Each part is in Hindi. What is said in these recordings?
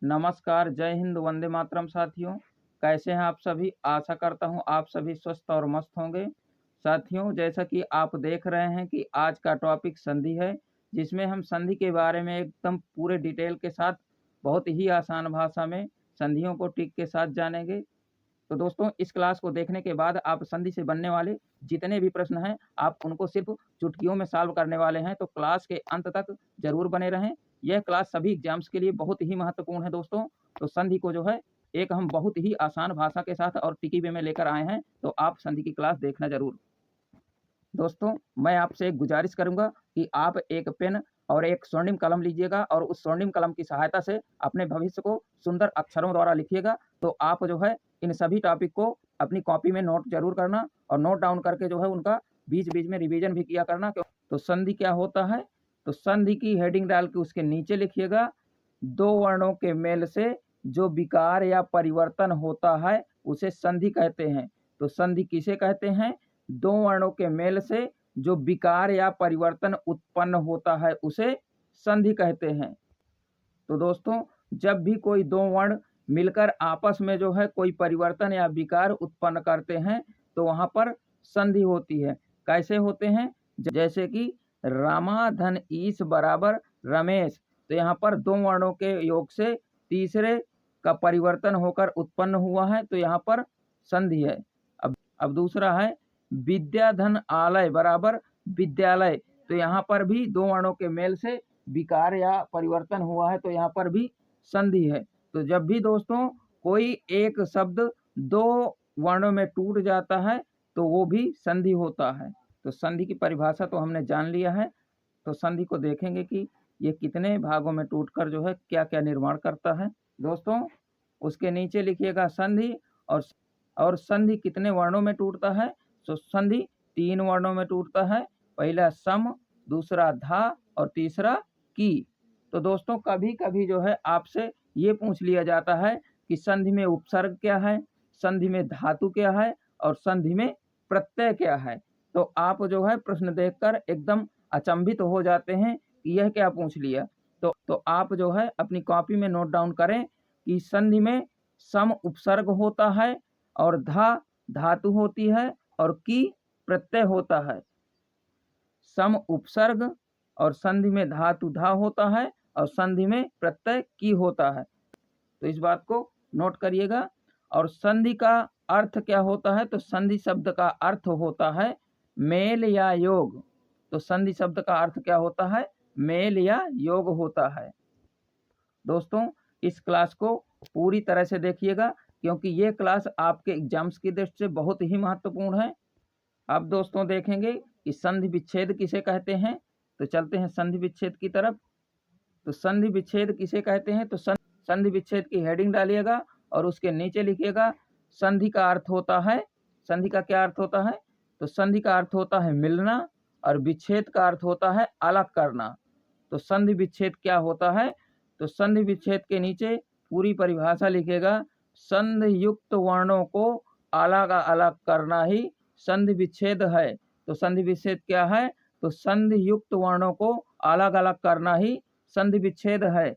नमस्कार, जय हिंद, वंदे मातरम साथियों। कैसे हैं आप सभी? आशा करता हूं आप सभी स्वस्थ और मस्त होंगे। साथियों, जैसा कि आप देख रहे हैं कि आज का टॉपिक संधि है, जिसमें हम संधि के बारे में एकदम पूरे डिटेल के साथ बहुत ही आसान भाषा में संधियों को टिक के साथ जानेंगे। तो दोस्तों, इस क्लास को देखने के बाद आप संधि से बनने वाले जितने भी प्रश्न हैं, आप उनको सिर्फ चुटकियों में सॉल्व करने वाले हैं। तो क्लास के अंत तक जरूर बने रहें। यह क्लास सभी एग्जाम्स के लिए बहुत ही महत्वपूर्ण है दोस्तों। तो संधि को जो है एक हम बहुत ही आसान भाषा के साथ और टिकी वे में लेकर आए हैं, तो आप संधि की क्लास देखना जरूर। दोस्तों, मैं आपसे एक गुजारिश करूंगा कि आप एक पेन और एक स्वर्णिम कलम लीजिएगा और उस स्वर्णिम कलम की सहायता से अपने भविष्य को सुंदर अक्षरों द्वारा लिखिएगा। तो आप जो है इन सभी टॉपिक को अपनी कॉपी में नोट जरूर करना और नोट डाउन करके जो है उनका बीच बीच में रिवीजन भी किया करना। तो संधि क्या होता है? तो संधि की हेडिंग डाल के उसके नीचे लिखिएगा, दो वर्णों के मेल से जो विकार या परिवर्तन होता है उसे संधि कहते हैं। तो संधि किसे कहते हैं? दो वर्णों के मेल से जो विकार या परिवर्तन उत्पन्न होता है उसे संधि कहते हैं। तो दोस्तों, जब भी कोई दो वर्ण मिलकर आपस में जो है कोई परिवर्तन या विकार उत्पन्न करते हैं तो वहां पर संधि होती है। कैसे होते हैं? जैसे कि रामा धन ईश बराबर रमेश, तो यहाँ पर दो वर्णों के योग से तीसरे का परिवर्तन होकर उत्पन्न हुआ है, तो यहाँ पर संधि है। अब दूसरा है विद्या धन आलय बराबर विद्यालय, तो यहाँ पर भी दो वर्णों के मेल से विकार या परिवर्तन हुआ है, तो यहाँ पर भी संधि है। तो जब भी दोस्तों कोई एक शब्द दो वर्णों में टूट जाता है तो वो भी संधि होता है। तो संधि की परिभाषा तो हमने जान लिया है। तो संधि को देखेंगे कि ये कितने भागों में टूटकर जो है क्या क्या निर्माण करता है। दोस्तों, उसके नीचे लिखिएगा संधि और संधि कितने वर्णों में टूटता है। तो संधि तीन वर्णों में टूटता है। पहला सम, दूसरा धा और तीसरा की। तो दोस्तों, कभी कभी जो है आपसे ये पूछ लिया जाता है कि संधि में उपसर्ग क्या है, संधि में धातु क्या है और संधि में प्रत्यय क्या है। तो आप जो है प्रश्न देखकर एकदम अचंभित हो जाते हैं कि यह क्या पूछ लिया। तो आप जो है अपनी कॉपी में नोट डाउन करें कि संधि में सम उपसर्ग होता है और धा धातु होती है और की प्रत्यय होता है। सम उपसर्ग और संधि में धातु धा होता है और संधि में प्रत्यय की होता है। तो इस बात को नोट करिएगा। और संधि का अर्थ क्या होता है? तो संधि शब्द का अर्थ होता है मेल या योग। तो संधि शब्द का अर्थ क्या होता है? मेल या योग होता है। दोस्तों, इस क्लास को पूरी तरह से देखिएगा क्योंकि ये क्लास आपके एग्जाम्स की दृष्टि से बहुत ही महत्वपूर्ण है। अब दोस्तों देखेंगे कि संधि विच्छेद किसे कहते हैं। तो चलते हैं संधि विच्छेद की तरफ। तो संधि विच्छेद किसे कहते हैं? तो संधि विच्छेद की हेडिंग डालिएगा और उसके नीचे लिखिएगा संधि का अर्थ होता है। संधि का क्या अर्थ होता है? तो संधि का अर्थ होता है मिलना और विच्छेद का अर्थ होता है अलग करना। तो संधि विच्छेद क्या होता है? तो संधि विच्छेद के नीचे पूरी परिभाषा लिखेगा, संधि युक्त वर्णों को अलग अलग करना ही संधि विच्छेद है। तो संधि विच्छेद क्या है? तो संधि युक्त वर्णों को अलग अलग करना ही संधि विच्छेद है।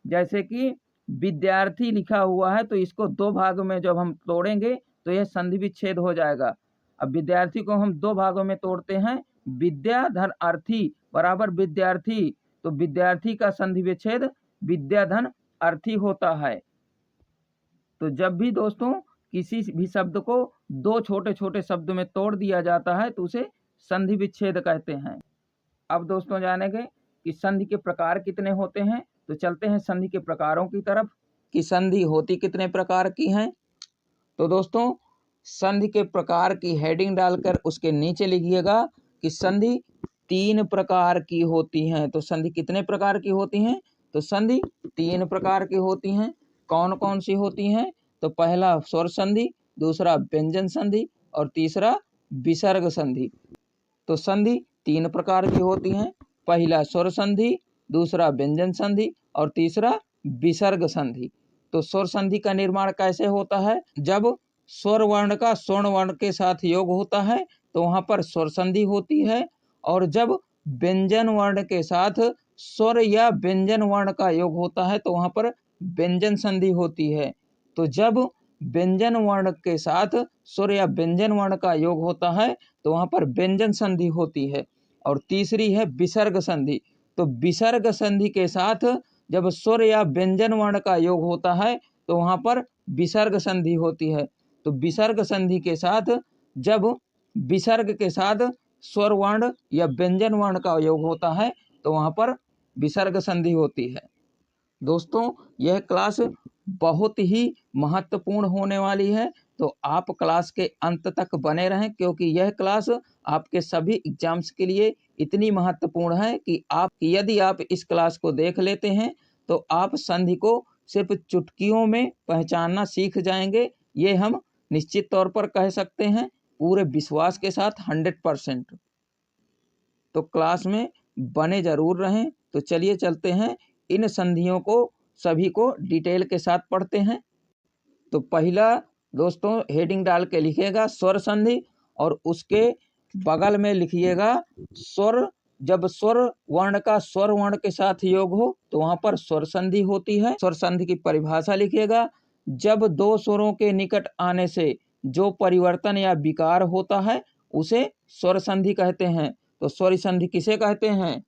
जैसे कि विद्यार्थी लिखा हुआ है तो इसको दो भागों में जब हम तोड़ेंगे तो यह संधि विच्छेद हो जाएगा। अब विद्यार्थी को हम दो भागों में तोड़ते हैं, विद्या धन अर्थी बराबर विद्यार्थी, तो विद्यार्थी का संधि विच्छेद विद्या धन अर्थी होता है। तो जब भी दोस्तों किसी भी शब्द को दो छोटे छोटे शब्द में तोड़ दिया जाता है तो उसे संधि विच्छेद कहते हैं। अब दोस्तों जानेंगे कि संधि के प्रकार कितने होते हैं। तो चलते हैं संधि के प्रकारों की तरफ कि संधि होती कितने प्रकार की हैं। तो दोस्तों, संधि के प्रकार की हेडिंग डालकर उसके नीचे लिखिएगा कि संधि तीन प्रकार की होती हैं। तो संधि कितने प्रकार की होती हैं? तो संधि तीन प्रकार की होती हैं। कौन कौन सी होती हैं? तो पहला स्वर संधि, दूसरा व्यंजन संधि और तीसरा विसर्ग संधि। तो संधि तीन प्रकार की होती हैं। पहला स्वर संधि, दूसरा व्यंजन संधि और तीसरा विसर्ग संधि। तो स्वर संधि का निर्माण कैसे होता है? जब स्वर वर्ण का स्वर्ण वर्ण के साथ योग होता है तो वहां पर स्वर संधि होती है, और जब व्यंजन वर्ण के साथ स्वर या व्यंजन वर्ण का योग होता है तो वहां पर व्यंजन संधि होती है। तो जब व्यंजन वर्ण के साथ स्वर या व्यंजन वर्ण का योग होता है तो वहां पर व्यंजन संधि होती है। और तीसरी है विसर्ग संधि। तो विसर्ग संधि के साथ जब स्वर या व्यंजन वर्ण का योग होता है तो वहां पर विसर्ग संधि होती है। तो विसर्ग संधि के साथ जब विसर्ग के साथ स्वर वर्ण या व्यंजन वर्ण का योग होता है तो वहां पर विसर्ग संधि होती है। दोस्तों, यह क्लास बहुत ही महत्वपूर्ण होने वाली है, तो आप क्लास के अंत तक बने रहें, क्योंकि यह क्लास आपके सभी एग्जाम्स के लिए इतनी महत्वपूर्ण है कि यदि आप इस क्लास को देख लेते हैं तो आप संधि को सिर्फ चुटकियों में पहचानना सीख जाएंगे। ये हम निश्चित तौर पर कह सकते हैं, पूरे विश्वास के साथ 100%। तो क्लास में बने जरूर रहें। तो चलिए चलते हैं, इन संधियों को सभी को डिटेल के साथ पढ़ते हैं। तो पहला दोस्तों हेडिंग डाल के लिखिएगा स्वर संधि, और उसके बगल में लिखिएगा स्वर। जब स्वर वर्ण का स्वर वर्ण के साथ योग हो तो वहां पर स्वर संधि होती है। स्वर संधि की परिभाषा लिखिएगा, जब दो स्वरों के निकट आने से जो परिवर्तन या विकार होता है उसे स्वर संधि कहते हैं। तो स्वर संधि किसे कहते हैं?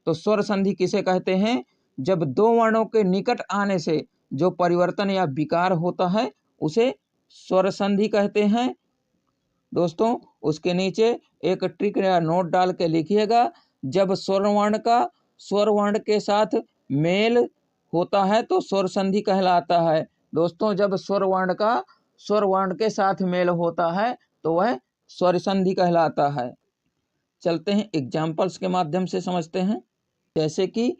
तो स्वर संधि किसे कहते हैं? जब दो वर्णों के निकट आने से जो परिवर्तन या विकार होता है उसे स्वर संधि कहते हैं। दोस्तों, उसके नीचे एक ट्रिक या नोट डाल के लिखिएगा, जब स्वर वर्ण का स्वर वर्ण के साथ मेल होता है तो स्वर संधि कहलाता है। दोस्तों, जब स्वर वर्ण का स्वर वर्ण के साथ मेल होता है तो वह स्वर संधि कहलाता है। चलते हैं एग्जाम्पल्स के माध्यम से समझते हैं। जैसे कि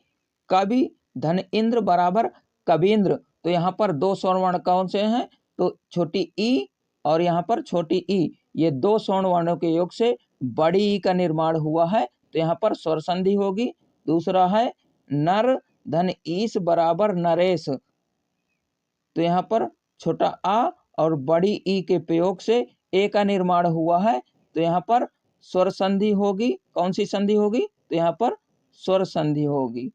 कवि धन इंद्र बराबर कवींद्र। तो यहाँ पर दो स्वर्ण वर्ण कौन से हैं? तो छोटी ई और यहाँ पर छोटी ई, ये दो स्वर्ण वर्णों के योग से बड़ी ई का निर्माण हुआ है, तो यहाँ पर स्वर संधि होगी। दूसरा है नर धन ईश बराबर नरेश। तो यहाँ पर छोटा आ और बड़ी ई के प्रयोग से ए का निर्माण हुआ है, तो यहाँ पर स्वर संधि होगी। कौन सी संधि होगी? तो यहाँ पर स्वर संधि होगी।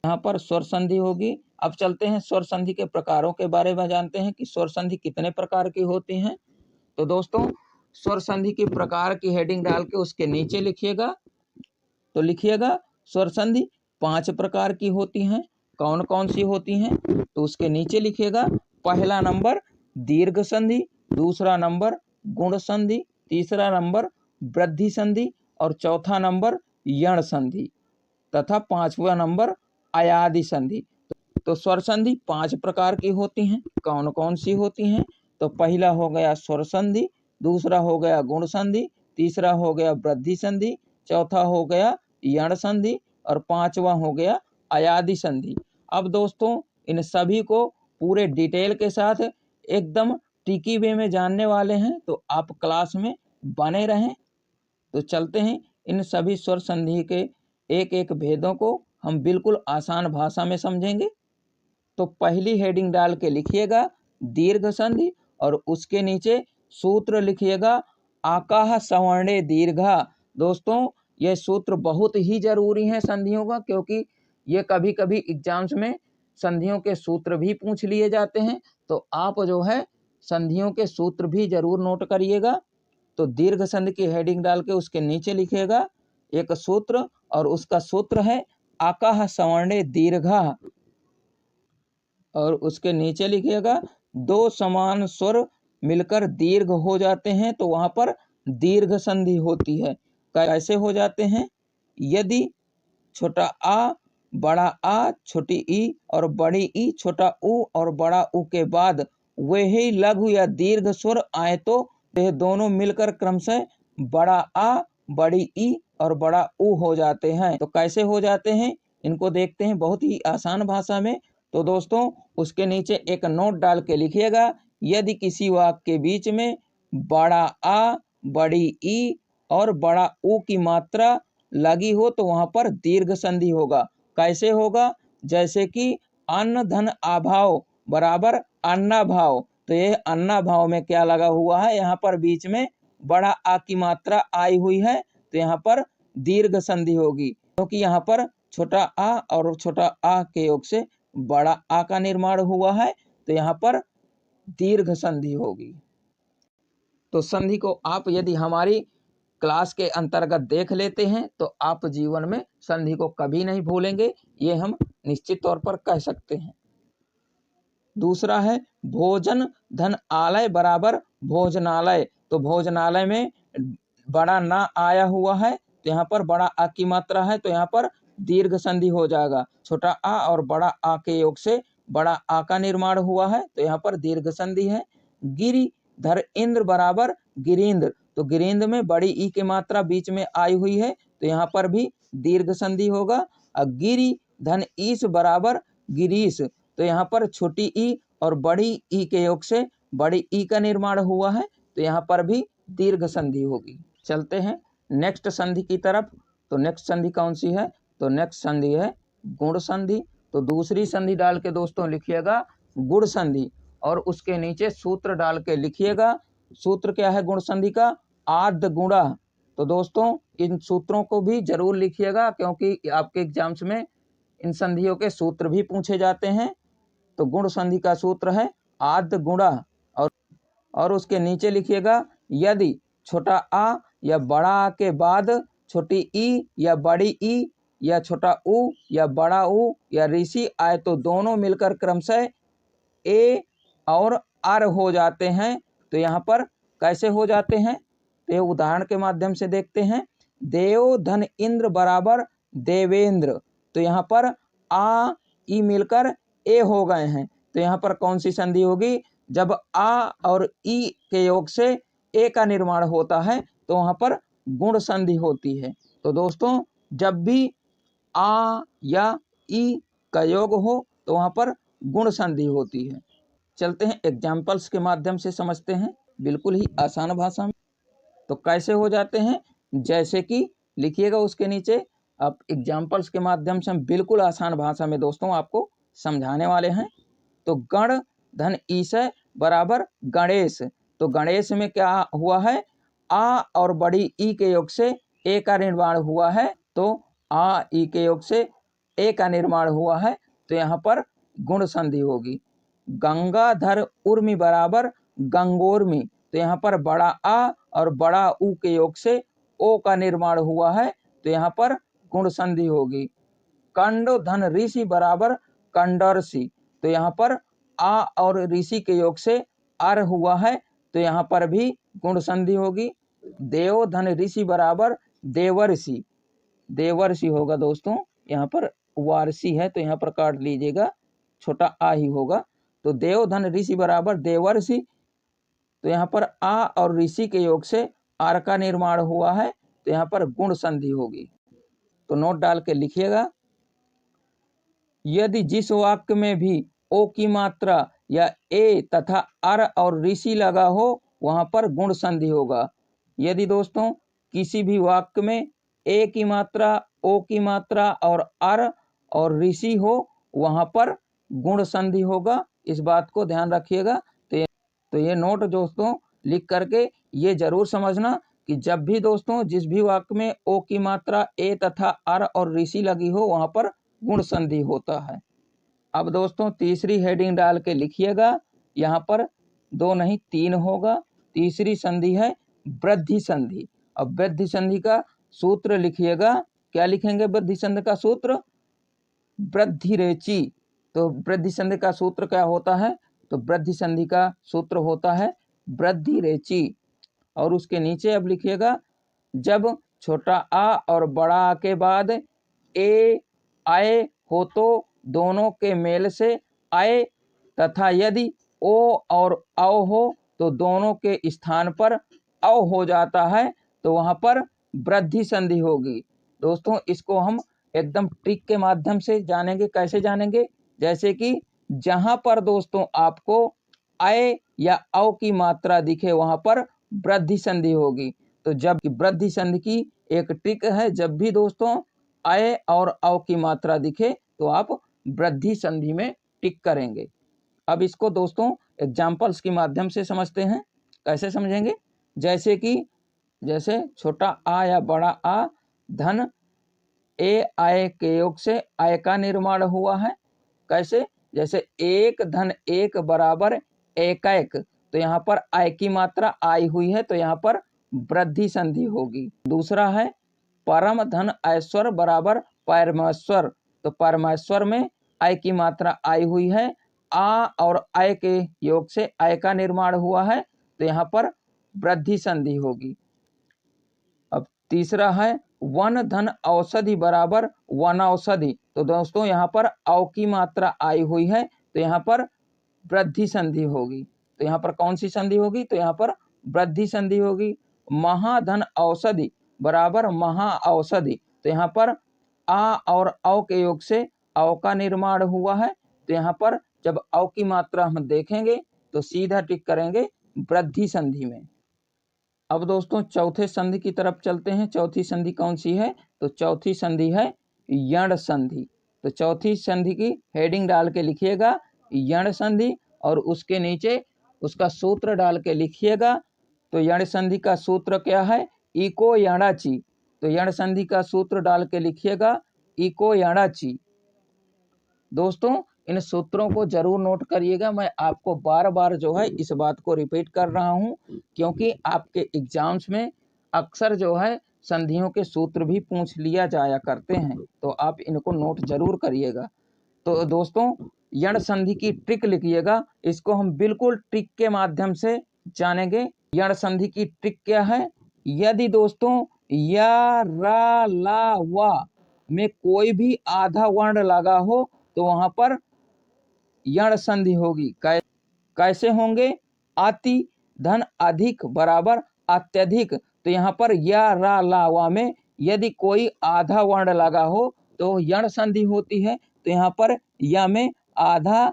यहाँ पर स्वर संधि होगी। अब चलते हैं स्वर संधि के प्रकारों के बारे में जानते हैं कि स्वर संधि कितने प्रकार की होती हैं। तो दोस्तों, स्वर संधि के प्रकार की हेडिंग डाल के उसके नीचे लिखिएगा। तो लिखिएगा स्वर संधि 5 प्रकार की होती हैं। कौन कौन सी होती हैं? तो उसके नीचे लिखिएगा, पहला नंबर दीर्घ संधि, दूसरा नंबर गुण संधि, तीसरा नंबर वृद्धि संधि और चौथा नंबर यण संधि तथा पांचवा नंबर अयादि संधि। तो स्वर संधि 5 प्रकार की होती हैं। कौन कौन सी होती हैं? तो पहला हो गया स्वर संधि, दूसरा हो गया गुण संधि, तीसरा हो गया वृद्धि संधि, चौथा हो गया यण संधि और पांचवा हो गया अयादि संधि। अब दोस्तों, इन सभी को पूरे डिटेल के साथ एकदम ट्रिकी वे में जानने वाले हैं, तो आप क्लास में बने रहें। तो चलते हैं, इन सभी स्वर संधि के एक एक भेदों को हम बिल्कुल आसान भाषा में समझेंगे। तो पहली हेडिंग डाल के लिखिएगा दीर्घ संधि, और उसके नीचे सूत्र लिखिएगा आकाह सवर्णे दीर्घा। दोस्तों, यह सूत्र बहुत ही जरूरी है संधियों का, क्योंकि ये कभी कभी एग्जाम्स में संधियों के सूत्र भी पूछ लिए जाते हैं। तो आप जो है संधियों के सूत्र भी जरूर नोट करिएगा। तो दीर्घ संधि की हेडिंग डाल के उसके नीचे लिखिएगा एक सूत्र, और उसका सूत्र है आकाह सवर्णे दीर्घा। और उसके नीचे लिखिएगा दो समान स्वर मिलकर दीर्घ हो जाते हैं तो वहां पर दीर्घ संधि होती है। कैसे हो जाते हैं? यदि छोटा आ बड़ा आ छोटी ई और बड़ी ई छोटा ऊ और बड़ा ऊ के बाद वे ही लघु या दीर्घ स्वर आए तो ये दोनों मिलकर क्रमशः बड़ा आ बड़ी ई और बड़ा ऊ हो जाते हैं। तो कैसे हो जाते हैं इनको देखते हैं बहुत ही आसान भाषा में। तो दोस्तों, उसके नीचे एक नोट डाल के लिखिएगा, यदि किसी वाक्य के बीच में बड़ा आ बड़ी ई और बड़ा ऊ की मात्रा लगी हो तो वहां पर दीर्घ संधि होगा। कैसे होगा? जैसे कि अन्न धन अभाव बराबर अन्ना भाव। तो ये अन्ना भाव में क्या लगा हुआ है? यहाँ पर बीच में बड़ा आ की मात्रा आई हुई है, तो यहाँ पर दीर्घ संधि होगी, क्योंकि यहाँ पर छोटा आ और छोटा आ के योग से बड़ा आ का निर्माण हुआ है, तो यहाँ पर दीर्घ संधि होगी। तो संधि को आप यदि हमारी क्लास के अंतर्गत देख लेते हैं तो आप जीवन में संधि को कभी नहीं भूलेंगे, ये हम निश्चित तौर पर कह सकते हैं। दूसरा है भोजन धन आलय बराबर भोजनालय। तो भोजनालय में बड़ा ना आया हुआ है, तो यहाँ पर बड़ा आ की मात्रा है, तो यहाँ पर दीर्घ संधि हो जाएगा। छोटा आ और बड़ा आ के योग से बड़ा आ का निर्माण हुआ है, तो यहाँ पर दीर्घ संधि है। गिरि धर इंद्र बराबर गिरीन्द्र। तो गिरीन्द्र में बड़ी ई की मात्रा बीच में आई हुई है, तो यहाँ पर भी दीर्घ संधि होगा। और गिरि धन ईश बराबर गिरीश। तो यहाँ पर छोटी ई और बड़ी ई के योग से बड़ी ई का निर्माण हुआ है, तो यहाँ पर भी दीर्घ संधि होगी। चलते हैं नेक्स्ट संधि की तरफ। तो नेक्स्ट संधि कौन सी है? तो नेक्स्ट संधि है गुण संधि। तो दूसरी संधि डाल के दोस्तों लिखिएगा गुण संधि, और उसके नीचे सूत्र डाल के लिखिएगा। सूत्र क्या है गुण संधि का? आद्य गुणा। तो दोस्तों इन सूत्रों को भी जरूर लिखिएगा, क्योंकि आपके एग्जाम्स में इन संधियों के सूत्र भी पूछे जाते हैं। तो गुण संधि का सूत्र है आद्य गुणा, और उसके नीचे लिखिएगा यदि छोटा आ या बड़ा आ के बाद छोटी ई या बड़ी ई या छोटा उ या बड़ा उ या ऋषि आए तो दोनों मिलकर क्रमशः ए और अर हो जाते हैं। तो यहाँ पर कैसे हो जाते हैं? तो ये उदाहरण के माध्यम से देखते हैं। देव धन इंद्र बराबर देवेंद्र। तो यहाँ पर आ ई मिलकर ए हो गए हैं, तो यहाँ पर कौन सी संधि होगी? जब आ और ई के योग से ए का निर्माण होता है तो वहाँ पर गुण संधि होती है। तो दोस्तों जब भी आ या ई का योग हो तो वहाँ पर गुण संधि होती है। चलते हैं एग्जाम्पल्स के माध्यम से समझते हैं, बिल्कुल ही आसान भाषा में। तो कैसे हो जाते हैं? जैसे कि लिखिएगा उसके नीचे। अब एग्जाम्पल्स के माध्यम से हम बिल्कुल आसान भाषा में दोस्तों आपको समझाने वाले हैं। तो गण धन ईशय बराबर गणेश। तो गणेश में क्या हुआ है? आ और बड़ी ई के योग से ए का निर्माण हुआ है, तो आ ई के योग से ए का निर्माण हुआ है, तो यहाँ पर गुण संधि होगी। गंगाधर उर्मी बराबर गंगोर्मी। तो यहाँ पर बड़ा आ और बड़ा उ के योग से ओ का निर्माण हुआ है, तो यहाँ पर गुण संधि होगी। कंड धन ऋषि बराबर कंडरसी। तो यहाँ पर आ और ऋषि के योग से अर हुआ है, तो यहाँ पर भी गुण संधि होगी। देव धन ऋषि बराबर देवर्षि। देवर्षि होगा दोस्तों, यहाँ पर वारसी है तो यहाँ पर काट लीजिएगा, छोटा आ ही होगा। तो देव धन ऋषि बराबर देवर्षि। तो यहाँ पर आ और ऋषि के योग से आर का निर्माण हुआ है, तो यहाँ पर गुण संधि होगी। तो नोट डाल के लिखिएगा। यदि जिस वाक्य में भी ओ की मात्रा या ए तथा अर और ऋषि लगा हो वहां पर गुण संधि होगा। यदि दोस्तों किसी भी वाक्य में ए की मात्रा, ओ की मात्रा और अर और ऋषि हो वहां पर गुण संधि होगा। इस बात को ध्यान रखिएगा। तो ये नोट दोस्तों लिख करके ये जरूर समझना कि जब भी दोस्तों जिस भी वाक्य में ओ की मात्रा, ए तथा अर और ऋषि लगी हो वहां पर गुण संधि होता है। अब दोस्तों तीसरी हेडिंग डाल के लिखिएगा। यहाँ पर 2 नहीं 3 होगा। तीसरी संधि है वृद्धि संधि। अब वृद्धि संधि का सूत्र लिखिएगा। क्या लिखेंगे वृद्धि संधि का सूत्र? वृद्धि रेची। तो वृद्धि संधि का सूत्र क्या होता है? तो वृद्धि संधि का सूत्र होता है वृद्धि रेची। और उसके नीचे अब लिखिएगा जब छोटा आ और बड़ा आ के बाद ए आए हो तो दोनों के मेल से आए, तथा यदि ओ और औ हो तो दोनों के स्थान पर औ हो जाता है, तो वहां पर वृद्धि संधि होगी। दोस्तों इसको हम एकदम ट्रिक के माध्यम से जानेंगे। कैसे जानेंगे? जैसे कि जहां पर दोस्तों आपको आए या औ की मात्रा दिखे वहां पर वृद्धि संधि होगी। तो जब वृद्धि संधि की एक ट्रिक है, जब भी दोस्तों आए और औ की मात्रा दिखे तो आप वृद्धि संधि में टिक करेंगे। अब इसको दोस्तों एग्जाम्पल्स के माध्यम से समझते हैं। कैसे समझेंगे? जैसे कि जैसे छोटा आ या बड़ा आ धन ए आय के योग से आय का निर्माण हुआ है। कैसे? जैसे एक धन एक बराबर एकैक, तो यहाँ पर आय की मात्रा आई हुई है तो यहाँ पर वृद्धि संधि होगी। दूसरा है परम धन ऐश्वर बराबर परमेश्वर, तो परमेश्वर में आय की मात्रा आई हुई है, आ और आय के योग से आय का निर्माण हुआ है तो यहाँ पर वृद्धि संधि होगी। अब तीसरा है वन धन औषधि बराबर वन औषधि, तो दोस्तों यहाँ पर औ की मात्रा आई हुई है तो यहाँ पर वृद्धि संधि होगी। तो यहाँ पर कौन सी संधि होगी? तो यहाँ पर वृद्धि संधि होगी। महाधन औषधि बराबर महा औषधि, तो यहाँ पर आ और औ के योग से औ का निर्माण हुआ है तो यहाँ पर जब औ की मात्रा हम देखेंगे तो सीधा टिक करेंगे वृद्धि संधि में। अब दोस्तों चौथे संधि की तरफ चलते हैं। चौथी संधि कौन सी है? तो चौथी संधि है यण संधि। तो चौथी संधि की हेडिंग डाल के लिखिएगा यण संधि और उसके नीचे उसका सूत्र डाल के लिखिएगा। तो यण संधि का सूत्र क्या है? इको यणाची। तो यण संधि का सूत्र डाल के लिखिएगा इको यणाची। दोस्तों इन सूत्रों को जरूर नोट करिएगा। मैं आपको बार बार जो है इस बात को रिपीट कर रहा हूं क्योंकि आपके एग्जाम्स में अक्सर जो है संधियों के सूत्र भी पूछ लिया जाया करते हैं, तो आप इनको नोट जरूर करिएगा। तो दोस्तों यण संधि की ट्रिक लिखिएगा, इसको हम बिल्कुल ट्रिक के माध्यम से जानेंगे। यण संधि की ट्रिक क्या है? यदि दोस्तों या रा ला वा में कोई भी आधा वर्ण लगा हो तो वहां पर यण संधि होगी। कैसे होंगे? अति धन अधिक बराबर अत्यधिक, तो यहाँ पर या रा ला वा में यदि कोई आधा वर्ण लगा हो तो यण संधि होती है। तो यहाँ पर या में आधा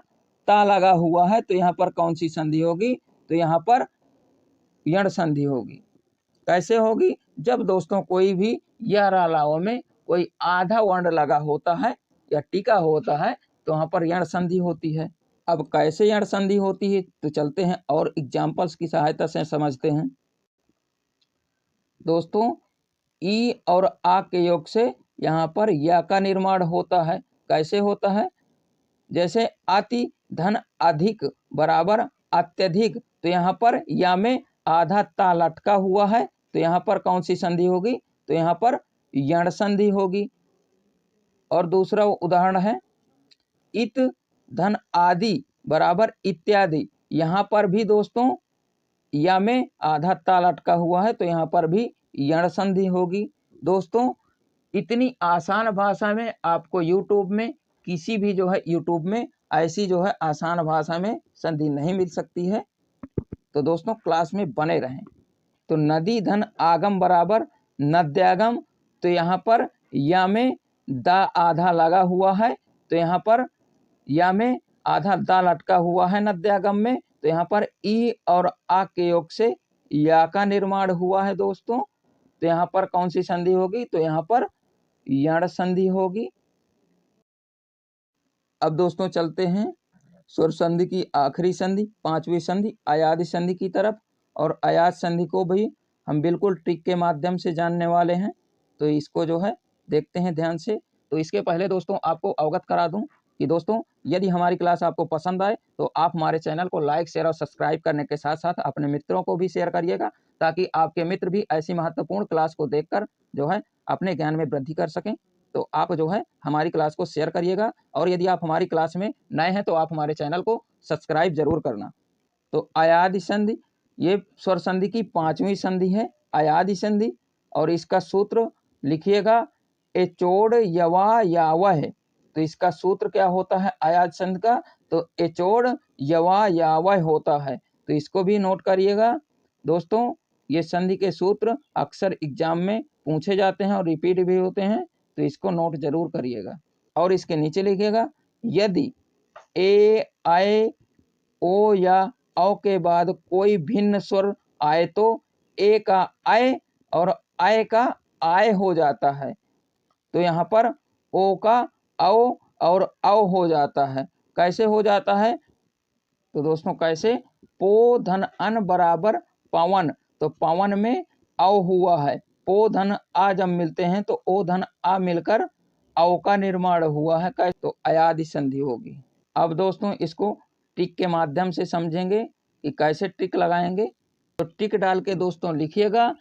ता लगा हुआ है तो यहाँ पर कौन सी संधि होगी? तो यहाँ पर यण संधि होगी। कैसे होगी? जब दोस्तों कोई भी या रा ला वा में कोई आधा वर्ण लगा होता है या टीका होता है तो वहां पर यण संधि होती है। अब कैसे यण संधि होती है तो चलते हैं और एग्जाम्पल्स की सहायता से समझते हैं। दोस्तों ई और आ के योग से यहाँ पर या का निर्माण होता है। कैसे होता है? जैसे अति धन अधिक बराबर अत्यधिक, तो यहाँ पर या में आधा ता लटका हुआ है तो यहाँ पर कौन सी संधि होगी? तो यहाँ पर यण संधि होगी। और दूसरा उदाहरण है इत धन आदि बराबर इत्यादि, यहाँ पर भी दोस्तों या में आधा ता लटका हुआ है तो यहाँ पर भी यण संधि होगी। दोस्तों इतनी आसान भाषा में आपको यूट्यूब में किसी भी जो है यूट्यूब में ऐसी जो है आसान भाषा में संधि नहीं मिल सकती है, तो दोस्तों क्लास में बने रहें। तो नदी धन आगम बराबर नद्यागम, तो यहाँ पर या में दा आधा लगा हुआ है तो यहाँ पर या में आधा दा लटका हुआ है नद्यागम में, तो यहाँ पर ई और आ के योग से या का निर्माण हुआ है दोस्तों। तो यहाँ पर कौन सी संधि होगी? तो यहाँ पर यण संधि होगी। अब दोस्तों चलते हैं स्वर संधि की आखिरी संधि, पांचवी संधि अयादि संधि की तरफ। और अयाद संधि को भी हम बिल्कुल ट्रिक के माध्यम से जानने वाले हैं, तो इसको जो है देखते हैं ध्यान से। तो इसके पहले दोस्तों आपको अवगत करा दूं कि दोस्तों यदि हमारी क्लास आपको पसंद आए तो आप हमारे चैनल को लाइक शेयर और सब्सक्राइब करने के साथ साथ अपने मित्रों को भी शेयर करिएगा ताकि आपके मित्र भी ऐसी महत्वपूर्ण क्लास को देखकर जो है अपने ज्ञान में वृद्धि कर सकें। तो आप जो है हमारी क्लास को शेयर करिएगा और यदि आप हमारी क्लास में नए हैं तो आप हमारे चैनल को सब्सक्राइब जरूर करना। तो अयादि संधि ये स्वर संधि की पांचवी संधि है, अयादि संधि। और इसका सूत्र लिखिएगा एचोड़ यवा यावह। तो इसका सूत्र क्या होता है अयाद संधि का? तो एचोड़ यवा यावह होता है। तो इसको भी नोट करिएगा दोस्तों। ये संधि के सूत्र अक्सर एग्जाम में पूछे जाते हैं और रिपीट भी होते हैं, तो इसको नोट जरूर करिएगा। और इसके नीचे लिखिएगा यदि ए आय ओ या औ के बाद कोई भिन्न स्वर आए तो ए का आय और आय का आय हो जाता है। तो यहाँ पर ओ का औ और औ हो जाता है। कैसे हो जाता है? तो दोस्तों कैसे? पो धन अन बराबर पवन, तो पवन में औ हुआ है। पो धन आ जब मिलते हैं तो ओ धन आ मिलकर अव का निर्माण हुआ है कैसे, तो अयादि संधि होगी। अब दोस्तों इसको टिक के माध्यम से समझेंगे कि कैसे टिक लगाएंगे। तो टिक डाल के दोस्तों लिखिएगा,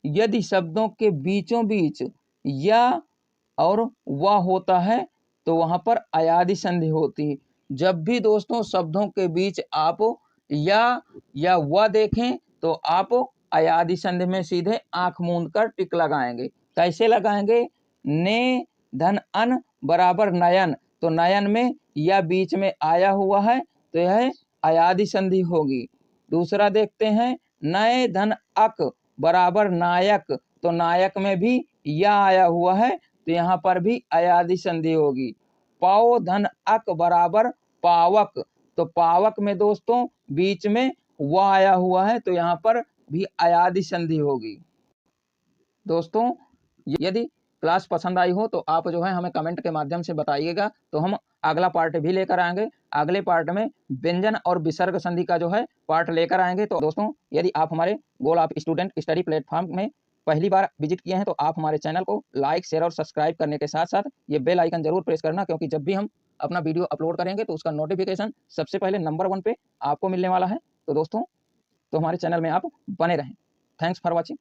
यदि शब्दों के बीचों बीच या और व होता है तो वहां पर अयादि संधि होती है। जब भी दोस्तों शब्दों के बीच आप या व देखें तो आप अयादि संधि में सीधे आंख मूंद कर टिक लगाएंगे। कैसे लगाएंगे, ने धन अन बराबर नयन, तो नयन में या बीच में आया हुआ है तो यह अयादि संधि होगी। दूसरा देखते हैं, नए धन अक बराबर नायक, तो नायक में भी या आया हुआ है तो यहाँ पर भी अयादि संधि होगी। पाओ धन अक बराबर पावक, तो पावक में दोस्तों बीच में व आया हुआ है तो यहाँ पर भी अयादि संधि होगी। दोस्तों यदि क्लास पसंद आई हो तो आप जो है हमें कमेंट के माध्यम से बताइएगा, तो हम अगला पार्ट भी लेकर आएंगे। अगले पार्ट में व्यंजन और विसर्ग संधि का जो है पार्ट लेकर आएंगे। तो दोस्तों यदि आप हमारे गोल आप स्टूडेंट स्टडी प्लेटफॉर्म में पहली बार विजिट किए हैं तो आप हमारे चैनल को लाइक शेयर और सब्सक्राइब करने के साथ साथ ये बेल आइकन जरूर प्रेस करना, क्योंकि जब भी हम अपना वीडियो अपलोड करेंगे तो उसका नोटिफिकेशन सबसे पहले नंबर 1 पे आपको मिलने वाला है। तो दोस्तों तो हमारे चैनल में आप बने रहें। Thanks for watching.